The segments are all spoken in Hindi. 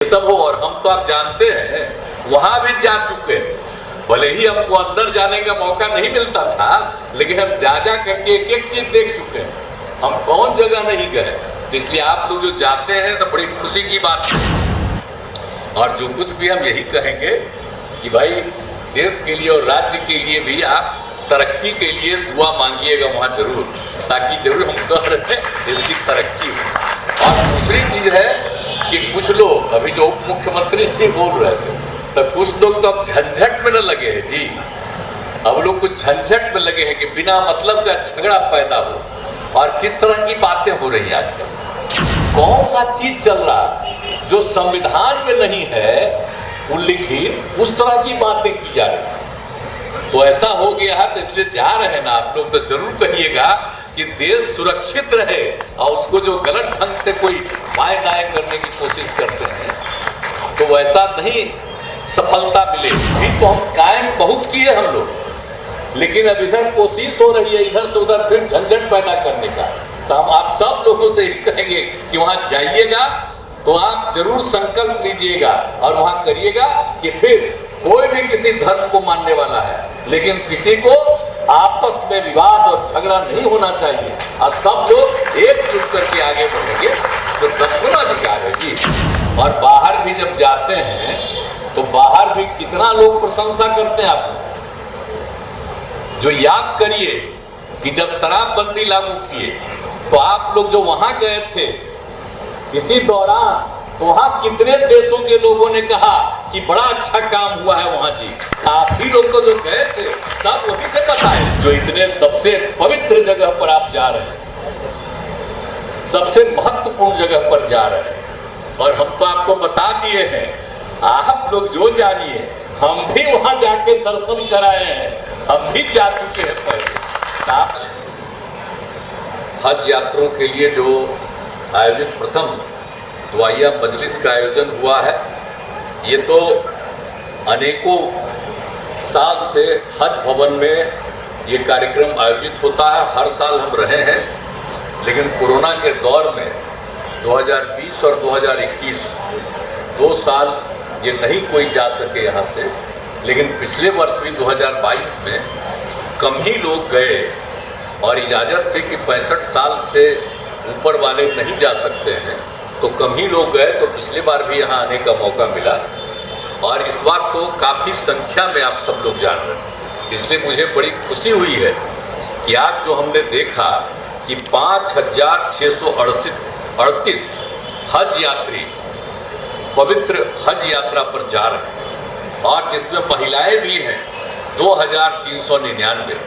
सब हो। और हम तो आप जानते हैं वहां भी जा चुके हैं, भले ही हमको अंदर जाने का मौका नहीं मिलता था, लेकिन हम जा करके एक एक चीज देख चुके हैं। हम कौन जगह नहीं गए, तो इसलिए आप लोग जो जाते हैं तो बड़ी खुशी की बात है। और जो कुछ भी हम यही कहेंगे कि भाई देश के लिए और राज्य के लिए भी आप तरक्की के लिए दुआ मांगिएगा वहां जरूर, ताकि जरूर हम कह रहे हैं इसकी तरक्की हो। और दूसरी चीज है कि कुछ लोग अभी जो उप मुख्यमंत्री जी बोल रहे थे, तो कुछ लोग तो अब झंझट में न लगे हैं जी। अब लोग कुछ झंझट में लगे हैं कि बिना मतलब का झगड़ा पैदा हो। और किस तरह की बातें हो रही हैं आजकल, कौन सा चीज चल रहा जो संविधान में नहीं है उल्लिखित, उस तरह की बातें की जा रही। तो ऐसा हो गया है, तो इसलिए जा रहे हैं ना आप लोग, तो जरूर कहिएगा कि देश सुरक्षित रहे। और उसको जो गलत ढंग से कोई बाएं दाएं करने की कोशिश करते हैं, तो वैसा नहीं सफलता मिले। भी तो हम कायम बहुत किए हम लोग, लेकिन अब इधर कोशिश हो रही है इधर से उधर फिर झंझट पैदा करने का। तो हम आप सब लोगों से ही कहेंगे कि वहां जाइएगा तो आप जरूर संकल्प लीजिएगा और वहां करिएगा कि फिर कोई भी किसी धर्म को मानने वाला है, लेकिन किसी को आपस में विवाद और झगड़ा नहीं होना चाहिए। और सब लोग एकजुट करके आगे बढ़ेंगे तो सबको अधिकार है जी। और बाहर भी जब जाते हैं तो बाहर भी कितना लोग प्रशंसा करते हैं आप लोग। जो याद करिए कि जब शराबबंदी लागू किए तो आप लोग जो वहां गए थे इसी दौरान, तो वहां कितने देशों के लोगों ने कहा कि बड़ा अच्छा काम हुआ है वहां जी। आप ही लोग तो जो गए थे सब वहीं से बताए, जो इतने सबसे पवित्र जगह पर आप जा रहे हैं, सबसे महत्वपूर्ण जगह पर जा रहे हैं। और हम तो आपको बता दिए हैं, आप लोग जो जानिए, हम भी वहां जाके दर्शन कराए हैं, हम भी जा चुके हैं पहले। हज यात्रियों के लिए जो आयोजित प्रथम दुआया मजलिस का आयोजन हुआ है, ये तो अनेकों साल से हज भवन में ये कार्यक्रम आयोजित होता है। हर साल हम रहे हैं, लेकिन कोरोना के दौर में 2020 और 2021 2 साल ये नहीं कोई जा सके यहाँ से। लेकिन पिछले वर्ष भी 2022 में कम ही लोग गए और इजाज़त थी कि 65 साल से ऊपर वाले नहीं जा सकते हैं, तो कम ही लोग गए। तो पिछली बार भी यहाँ आने का मौका मिला और इस बार तो काफ़ी संख्या में आप सब लोग जान रहे हैं। इसलिए मुझे बड़ी खुशी हुई है कि आज जो हमने देखा कि 5638 हज यात्री पवित्र हज यात्रा पर जा रहे हैं, और जिसमें महिलाएं भी हैं 2399।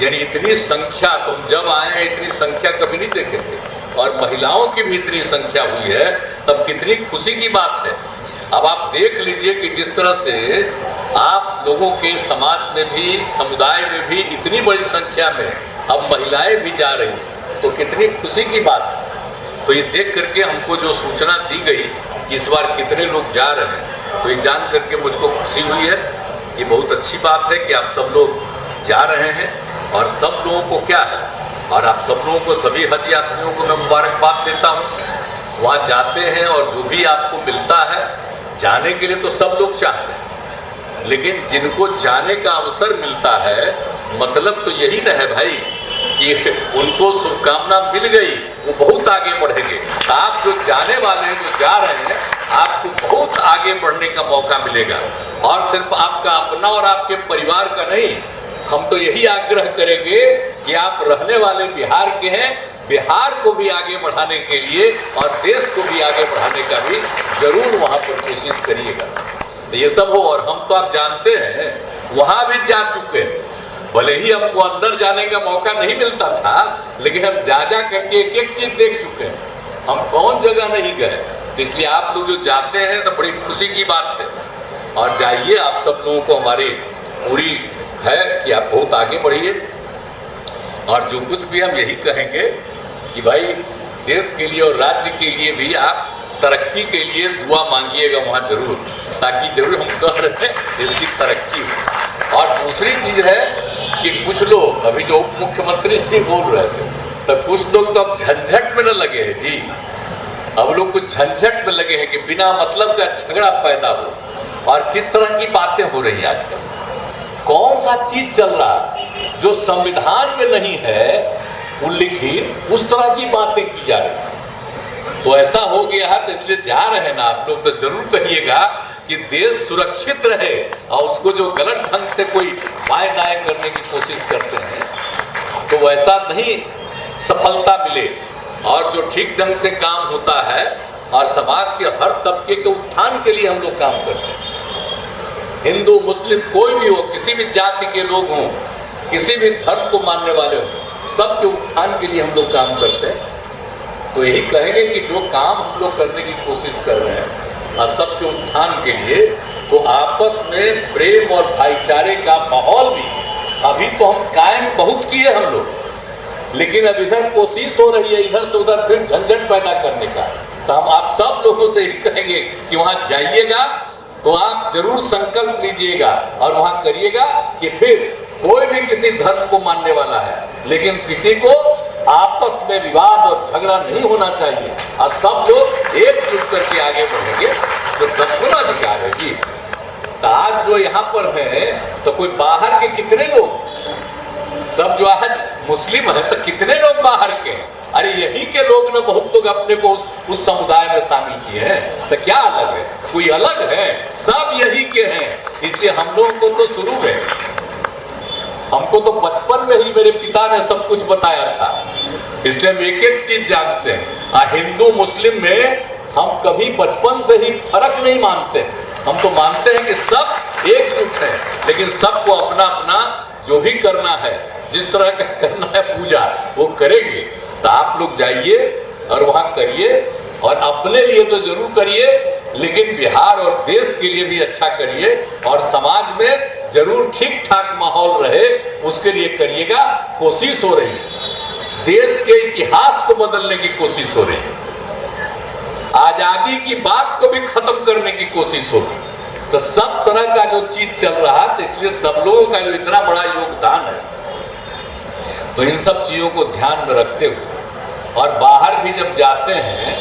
यानी इतनी संख्या, तुम जब आए हैं इतनी संख्या कभी नहीं देखे थे, और महिलाओं की भी इतनी संख्या हुई है, तब कितनी खुशी की बात है। अब आप देख लीजिए कि जिस तरह से आप लोगों के समाज में भी, समुदाय में भी इतनी बड़ी संख्या में अब महिलाएं भी जा रही हैं, तो कितनी खुशी की बात है। तो ये देख करके हमको जो सूचना दी गई कि इस बार कितने लोग जा रहे हैं, तो ये जान करके मुझको खुशी हुई है। ये बहुत अच्छी बात है कि आप सब लोग जा रहे हैं। और सब लोगों को क्या है, और आप सब लोगों को, सभी हज यात्रियों को मैं मुबारकबाद देता हूँ। वहाँ जाते हैं और जो भी आपको मिलता है, जाने के लिए तो सब लोग चाहते हैं, लेकिन जिनको जाने का अवसर मिलता है, मतलब तो यही न है भाई कि उनको शुभकामना मिल गई, वो बहुत आगे बढ़ेंगे। आप जो जाने वाले हैं, जो जा रहे हैं, आपको बहुत आगे बढ़ने का मौका मिलेगा। और सिर्फ आपका अपना और आपके परिवार का नहीं, हम तो यही आग्रह करेंगे कि आप रहने वाले बिहार के हैं, बिहार को भी आगे बढ़ाने के लिए और देश को भी आगे बढ़ाने का भी जरूर वहां पर कोशिश करिएगा। तो ये सब हो। और हम तो आप जानते हैं वहां भी जा चुके हैं, भले ही हमको अंदर जाने का मौका नहीं मिलता था, लेकिन हम जा करके एक एक चीज देख चुके हैं। हम कौन जगह नहीं गए, तो इसलिए आप लोग जो जाते हैं तो बड़ी खुशी की बात है। और जाइए, आप सब लोगों को हमारी पूरी है कि आप बहुत आगे बढ़िए। और जो कुछ भी हम यही कहेंगे कि भाई देश के लिए और राज्य के लिए भी आप तरक्की के लिए दुआ मांगिएगा वहां जरूर, ताकि जरूर हम कह रहे हैं इसकी तरक्की हो। और दूसरी चीज है कि कुछ लोग अभी जो उप मुख्यमंत्री जी बोल रहे थे, तो कुछ लोग तो अब झंझट में न लगे हैं जी। अब लोग कुछ झंझट में लगे हैं कि बिना मतलब का झगड़ा पैदा हो। और किस तरह की बातें हो रही हैं आजकल, कौन सा चीज चल रहा है जो संविधान में नहीं है उल्लिखित, उस तरह की बातें की जा रही है। तो ऐसा हो गया है, तो इसलिए जा रहे हैं ना आप लोग, तो जरूर कहिएगा कि देश सुरक्षित रहे। और उसको जो गलत ढंग से कोई बाएं दाएं करने की कोशिश करते हैं तो वैसा नहीं सफलता मिले। और जो ठीक ढंग से काम होता है और समाज के हर तबके के उत्थान के लिए हम लोग काम करते हैं। हिंदू मुस्लिम कोई भी हो, किसी भी जाति के लोग हों, किसी भी धर्म को मानने वाले हों, सबके उत्थान के लिए हम लोग काम करते हैं। तो यही कहेंगे कि जो काम हम लोग करने की कोशिश कर रहे हैं और सबके उत्थान के लिए, तो आपस में प्रेम और भाईचारे का माहौल भी अभी तो हम कायम बहुत किए हम लोग, लेकिन अब इधर कोशिश हो रही है इधर से उधर फिर झंझट पैदा करने का। तो हम आप सब लोगों से ही कहेंगे कि वहां जाइएगा तो आप जरूर संकल्प लीजिएगा और वहां करिएगा कि फिर कोई भी किसी धर्म को मानने वाला है, लेकिन किसी को आपस में विवाद और झगड़ा नहीं होना चाहिए और सब लोग एकजुट करके आगे बढ़ेंगे तो सबको अधिकार है जी। तो आज जो यहाँ पर है तो कोई बाहर के कितने लोग, सब जो आज मुस्लिम है तो कितने लोग बाहर के हैं? अरे यही के लोग ने बहुत लोग अपने को उस समुदाय में शामिल किए हैं। तो क्या अलग है? कोई अलग है? सब यही के हैं। इसलिए हम लोगों को तो शुरू में, हमको तो बचपन में ही मेरे पिता ने सब कुछ बताया था, इसलिए हम एक एक चीज जानते हैं। हिंदू मुस्लिम में हम कभी बचपन से ही फर्क नहीं मानते। हम तो मानते हैं कि सब एकजुट है, लेकिन सबको अपना अपना जो भी करना है, जिस तरह का करना है पूजा, वो करेंगे। तो आप लोग जाइए और वहां करिए और अपने लिए तो जरूर करिए, लेकिन बिहार और देश के लिए भी अच्छा करिए और समाज में जरूर ठीक ठाक माहौल रहे उसके लिए करिएगा। कोशिश हो रही है, देश के इतिहास को बदलने की कोशिश हो रही है, आजादी की बात को भी खत्म करने की कोशिश हो रही है। तो सब तरह का जो चीज चल रहा है, तो इसलिए सब लोगों का जो इतना बड़ा योगदान है, तो इन सब चीजों को ध्यान में रखते हुए और बाहर भी जब जाते हैं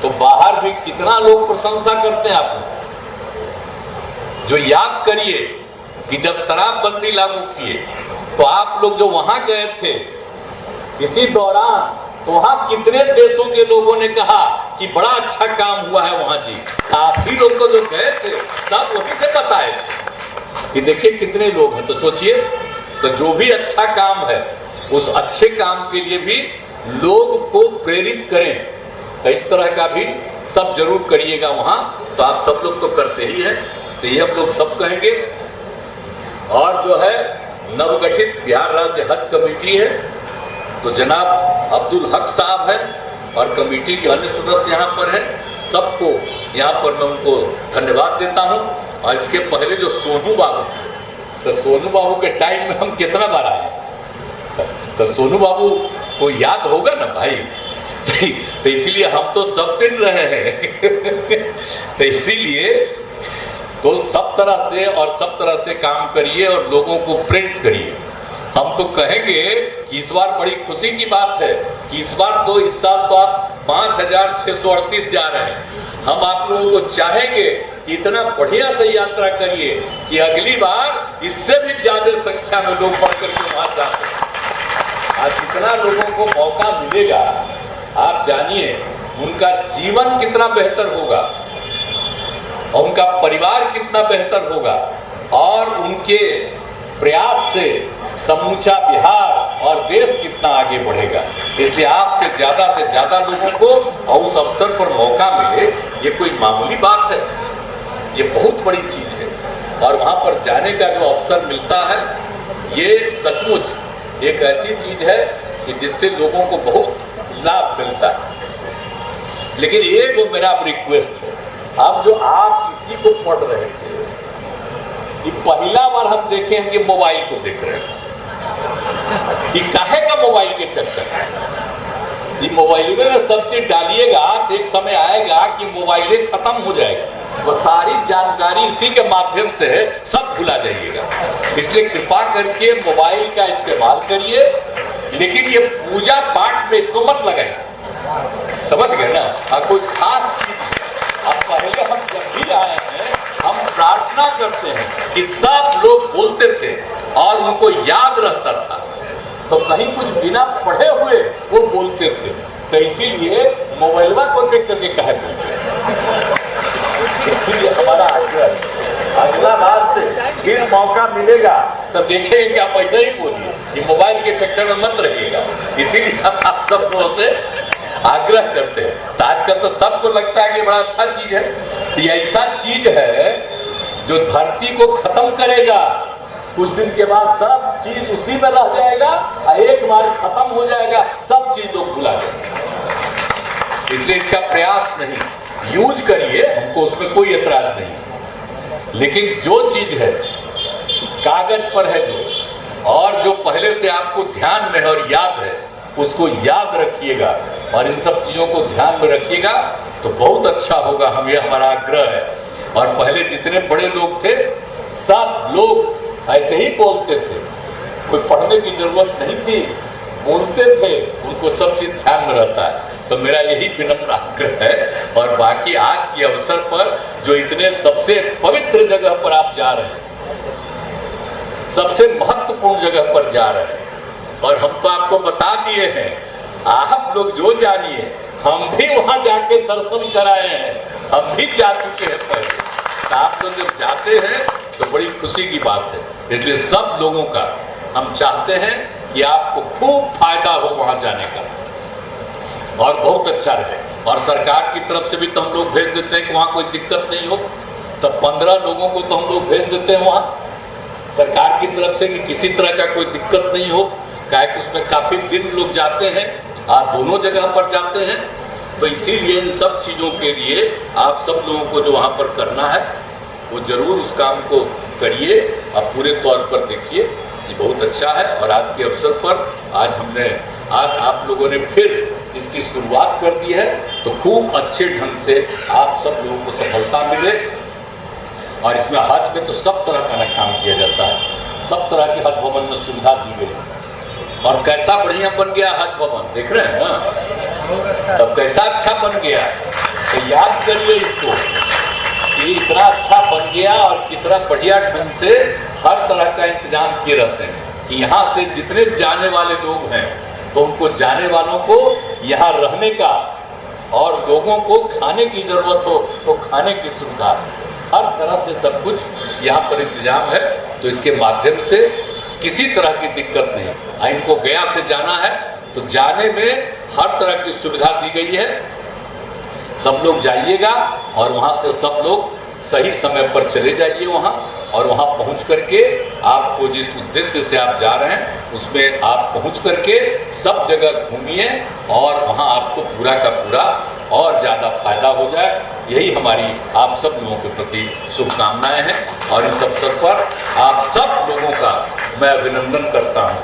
तो बाहर भी कितना लोग प्रशंसा करते हैं आप लोग। जो याद करिए कि जब शराबबंदी लागू किए तो आप लोग जो वहां गए थे इसी दौरान, तो वहां कितने देशों के लोगों ने कहा कि बड़ा अच्छा काम हुआ है वहां जी। आप ही लोग तो जो गए थे सब वहीं से बताए थे कि देखिए कितने लोग हैं। तो सोचिए, तो जो भी अच्छा काम है उस अच्छे काम के लिए भी लोग को प्रेरित करें। तो इस तरह का भी सब जरूर करिएगा वहां। तो आप सब लोग तो करते ही हैं, तो ये हम लोग सब कहेंगे। और जो है नवगठित बिहार राज्य हज कमेटी है, तो जनाब अब्दुल हक साहब हैं और कमेटी के अन्य सदस्य यहाँ पर हैं। सबको यहाँ पर मैं उनको धन्यवाद देता हूँ। और इसके पहले जो सोनू बाबू थे, तो सोनू बाबू के टाइम में हम कितना बार आए, तो सोनू बाबू को याद होगा ना भाई। तो इसीलिए हम तो सब दिन रहे हैं। तो इसीलिए तो सब तरह से काम करिए और लोगों को प्रेरित करिए। हम तो कहेंगे कि इस बार बड़ी खुशी की बात है कि इस साल तो आप 5638 जा रहे हैं। हम आप लोगों को चाहेंगे कि इतना बढ़िया से यात्रा करिए कि अगली बार इससे भी ज्यादा संख्या में लोग बढ़ करके वहां जा सकें। आज जितना लोगों को मौका मिलेगा, आप जानिए उनका जीवन कितना बेहतर होगा और उनका परिवार कितना बेहतर होगा और उनके प्रयास से समूचा बिहार और देश कितना आगे बढ़ेगा। इसलिए आपसे ज्यादा लोगों को और उस अवसर पर मौका मिले, ये कोई मामूली बात है, ये बहुत बड़ी चीज है। और वहां पर जाने का जो अवसर मिलता है, ये सचमुच एक ऐसी चीज है कि जिससे लोगों को बहुत लाभ मिलता है। लेकिन एक मेरा रिक्वेस्ट है, अब जो आप किसी को पढ़ रहे थे, ये पहला बार हम देखे हैं कि मोबाइल को देख रहे हैं। ये काहे का मोबाइल के चक्कर है? ये मोबाइल में सब चीज डालिएगा तो एक समय आएगा कि मोबाइल खत्म हो जाएगा, वो सारी जानकारी इसी के माध्यम से सब भुला जाइएगा। इसलिए कृपा करके मोबाइल का इस्तेमाल करिए, लेकिन ये पूजा पाठ में इसको मत लगाइए। समझ गए ना। कोई खास चीज, अब पहले हम जब भी आए हैं हम प्रार्थना करते हैं कि सब लोग बोलते थे और उनको याद रहता था, तो कहीं कुछ बिना पढ़े हुए वो बोलते थे, तो इसीलिए मोबाइलवा को देख करके कहे इसीलिए हमारा अगला बार से फिर मौका मिलेगा तो देखेंगे कि आप ऐसा ही बोलिए, कि मोबाइल के चक्कर में मत रहिएगा। इसीलिए हम आप सब लोगों से आग्रह करते हैं। तो आजकल तो सबको लगता है कि बड़ा अच्छा चीज है, तो ये ऐसा चीज है जो धरती को खत्म करेगा, कुछ दिन के बाद सब चीज उसी में रह जाएगा और एक बार खत्म हो जाएगा, सब चीज लोग भुला जाएंगे। इसलिए इसका प्रयास नहीं, यूज करिए, हमको उसमें कोई एतराज नहीं, लेकिन जो चीज है कागज पर है जो, और जो पहले से आपको ध्यान में है और याद है, उसको याद रखिएगा और इन सब चीजों को ध्यान में रखिएगा तो बहुत अच्छा होगा। हम ये हमारा आग्रह है। और पहले जितने बड़े लोग थे सब लोग ऐसे ही बोलते थे, कोई पढ़ने की जरूरत नहीं थी, बोलते थे, उनको सब चीज ध्यान में रहता है। तो मेरा यही विनम्र आग्रह है। और बाकी आज के अवसर पर जो इतने सबसे पवित्र जगह पर आप जा रहे हैं, सबसे महत्वपूर्ण जगह पर जा रहे हैं, और हम तो आपको बता दिए हैं, आप लोग जो जानिए, हम भी वहां जाके दर्शन कराए हैं, हम भी जा चुके हैं पहले। तो आप लोग जब जाते हैं तो बड़ी खुशी की बात है। इसलिए सब लोगों का हम चाहते हैं कि आपको खूब फायदा हो वहां जाने का और बहुत अच्छा रहे। और सरकार की तरफ से भी तो हम लोग भेज देते हैं कि वहां कोई दिक्कत नहीं हो, तो 15 लोगों को तो हम लोग भेज देते हैं वहां सरकार की तरफ से कि किसी तरह का कोई दिक्कत नहीं हो। क्या है कि उसमें काफी दिन लोग जाते हैं, आप दोनों जगह पर जाते हैं, तो इसीलिए इन सब चीजों के लिए आप सब लोगों को जो वहां पर करना है वो जरूर उस काम को करिए, आप पूरे तौर पर देखिए, ये बहुत अच्छा है। और आज के अवसर पर आज आप लोगों ने फिर इसकी शुरुआत कर दी है, तो खूब अच्छे ढंग से आप सब लोगों को सफलता मिले। और इसमें हज में तो सब तरह का काम किया जाता है, सब तरह के हज भवन में सुविधा दी गई, और कैसा बढ़िया बन गया हज भवन, देख रहे हैं ना, तब कैसा अच्छा बन गया। तो याद करिए इसको कि इतना अच्छा बन गया और कितना बढ़िया ढंग से हर तरह का इंतजाम किए रहते हैं कि यहाँ से जितने जाने वाले लोग हैं तो उनको जाने वालों को यहाँ रहने का, और लोगों को खाने की जरूरत हो तो खाने की सुविधा, हर तरह से सब कुछ यहाँ पर इंतजाम है। तो इसके माध्यम से किसी तरह की दिक्कत नहीं। इनको गया से जाना है तो जाने में हर तरह की सुविधा दी गई है, सब लोग जाइएगा और वहां से सब लोग सही समय पर चले जाइए वहां, और वहां पहुंच करके आपको जिस उद्देश्य से आप जा रहे हैं उसमें आप पहुंच करके सब जगह घूमिए, और वहां आपको पूरा का पूरा और ज़्यादा फायदा हो जाए। यही हमारी आप सब लोगों के प्रति शुभकामनाएं हैं, और इस अवसर पर आप सब लोगों का मैं अभिनंदन करता हूं।